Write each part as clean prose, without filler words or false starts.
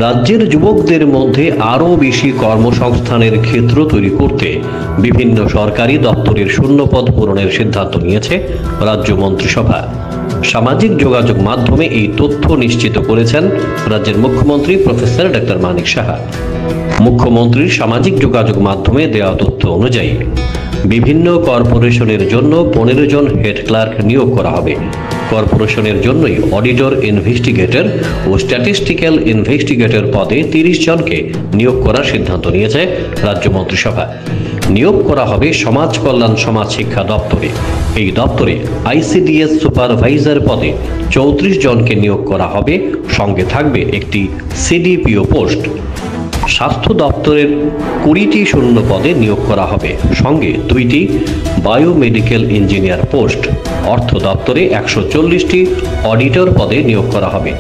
রাজ্যের যুবকদের মধ্যে আরও বেশি কর্মসংস্থানের ক্ষেত্র তৈরি করতে বিভিন্ন সরকারি দপ্তরের শূন্যপদ পূরণের সিদ্ধান্ত নিয়েছে রাজ্য মন্ত্রিসভা। সামাজিক যোগাযোগ মাধ্যমে এই তথ্য নিশ্চিত করেছেন রাজ্যের মুখ্যমন্ত্রী প্রফেসর ডক্টর মানিক সাহা। মুখ্যমন্ত্রীর সামাজিক যোগাযোগ মাধ্যমে দেওয়া তথ্য অনুযায়ী বিভিন্ন কর্পোরেশনের জন্য 15 জন হেড ক্লার্ক নিয়োগ করা হবে। কর্পোরেশনের জন্যই অডিটর ইনভেস্টিগেটর ও স্ট্যাটিস্টিক্যাল ইনভেস্টিগেটর পদে 30 জনকে নিয়োগ করার সিদ্ধান্ত নিয়েছে রাজ্য মন্ত্রিসভা। নিয়োগ করা হবে সমাজ কল্যাণ সমাজ শিক্ষা দপ্তরে। এই দপ্তরে আইসিডিএস সুপারভাইজার পদে 34 জনকে নিয়োগ করা হবে, সঙ্গে থাকবে একটি সিডিপিও পোস্ট। স্বাস্থ্য দপ্তরের 20টি শূন্য পদে নিয়োগ করা হবে, সঙ্গে 2টি বায়োমেডিক্যাল ইঞ্জিনিয়ার পোস্ট। অর্থ দপ্তরে 140টি অডিটর পদে নিয়োগ করা হবে।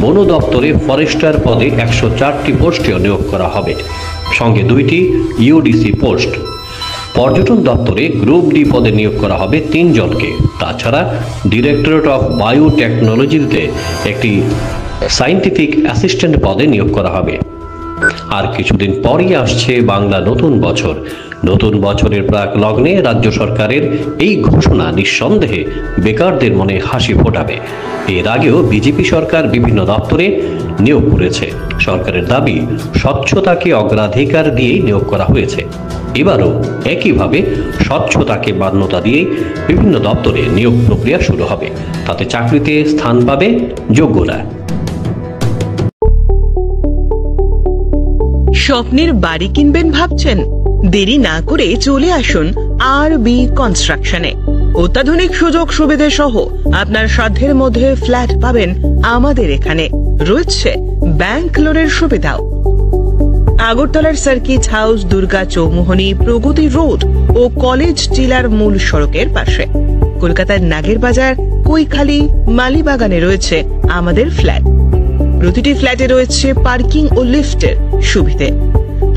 বন দপ্তরে ফরেস্টার পদে 104টি পোস্টেও নিয়োগ করা হবে, সঙ্গে 2টি ইউডিসি পোস্ট। পর্যটন দপ্তরে গ্রুপ ডি পদে নিয়োগ করা হবে 3 জনকে। তাছাড়া ডিরেক্টরেট অফ বায়োটেকনোলজিতে একটি সায়েন্টিফিক অ্যাসিস্ট্যান্ট পদে নিয়োগ করা হবে। আর কিছুদিন পরই আসছে বাংলা নতুন বছর। নতুন বছরের প্রাক লগ্নে রাজ্য সরকারের এই ঘোষণা নিঃসন্দেহে বেকারদের মনে হাসি ফোটাবে। এর আগেও বিজেপি সরকার বিভিন্ন দপ্তরে নিয়োগ করেছে। সরকারের দাবি, স্বচ্ছতাকে অগ্রাধিকার দিয়েই নিয়োগ করা হয়েছে। এবারও একইভাবে স্বচ্ছতাকে মান্যতা দিয়ে বিভিন্ন দপ্তরে নিয়োগ প্রক্রিয়া শুরু হবে। তাতে চাকরিতে স্থান পাবে যোগ্যরা। স্বপ্নের বাড়ি কিনবেন ভাবছেন? দেরি না করে চলে আসুন আরবি কনস্ট্রাকশনে। অত্যাধুনিক সুযোগ সুবিধা সহ আপনার সাধ্যের মধ্যে ফ্ল্যাট পাবেন আমাদের এখানে। রয়েছে ব্যাংক লোনের সুবিধাও। আগরতলার সার্কিট হাউস, দুর্গা চৌমুহনী, প্রগতি রোড ও কলেজ টিলার মূল সড়কের পাশে। কলকাতার নাগের বাজার, কৈখালি, মালিবাগানে রয়েছে আমাদের ফ্ল্যাট। প্রতিটি ফ্ল্যাটে রয়েছে পার্কিং ও লিফটের সুবিধে,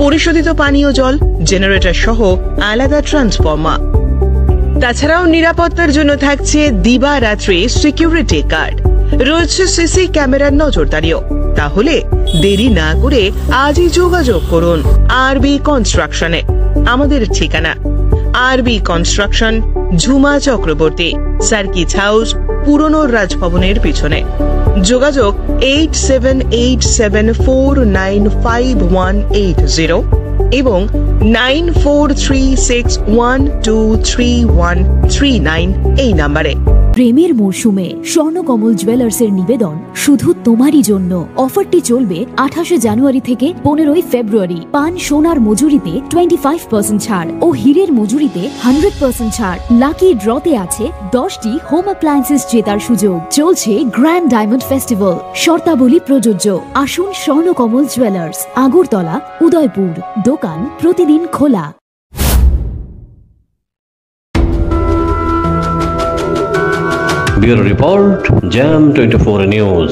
পরিশোধিত পানীয় জল, জেনারেটর সহ আলাদা ট্রান্সফরমার। তাছাড়াও নিরাপত্তার জন্য থাকছে দিবারাত্রি সিকিউরিটি গার্ড। রয়েছে সিসি ক্যামেরার নজরদারিও। তাহলে দেরি না করে আজই যোগাযোগ করুন আরবি কনস্ট্রাকশনে। আমাদের ঠিকানা আরবি construction, Jhuma Chakraborty, circuit house, পুরনো রাজভবনের পিছনে। যোগাযোগ 8787495180 এবং 9436123139 এই নাম্বারে। প্রেমের মরশুমে স্বর্ণকমল জুয়েলার্সের নিবেদন শুধু তোমারই জন্য। অফারটি চলবে 28 জানুয়ারি থেকে 15 ফেব্রুয়ারি। পান সোনার মজুরিতে 25% ছাড় ও হীরের মজুরিতে 100% ছাড়। লাকি ড্রতে আছে 10টি হোম অ্যাপ্লায়েন্সেস জেতার সুযোগ। চলছে গ্র্যান্ড ডায়মন্ড ফেস্টিভ্যাল। শর্তাবলী প্রযোজ্য। আসুন স্বর্ণকমল জুয়েলার্স, আগরতলা, উদয়পুর। দোকান প্রতিদিন খোলা। Bureau Report, Jam 24 News।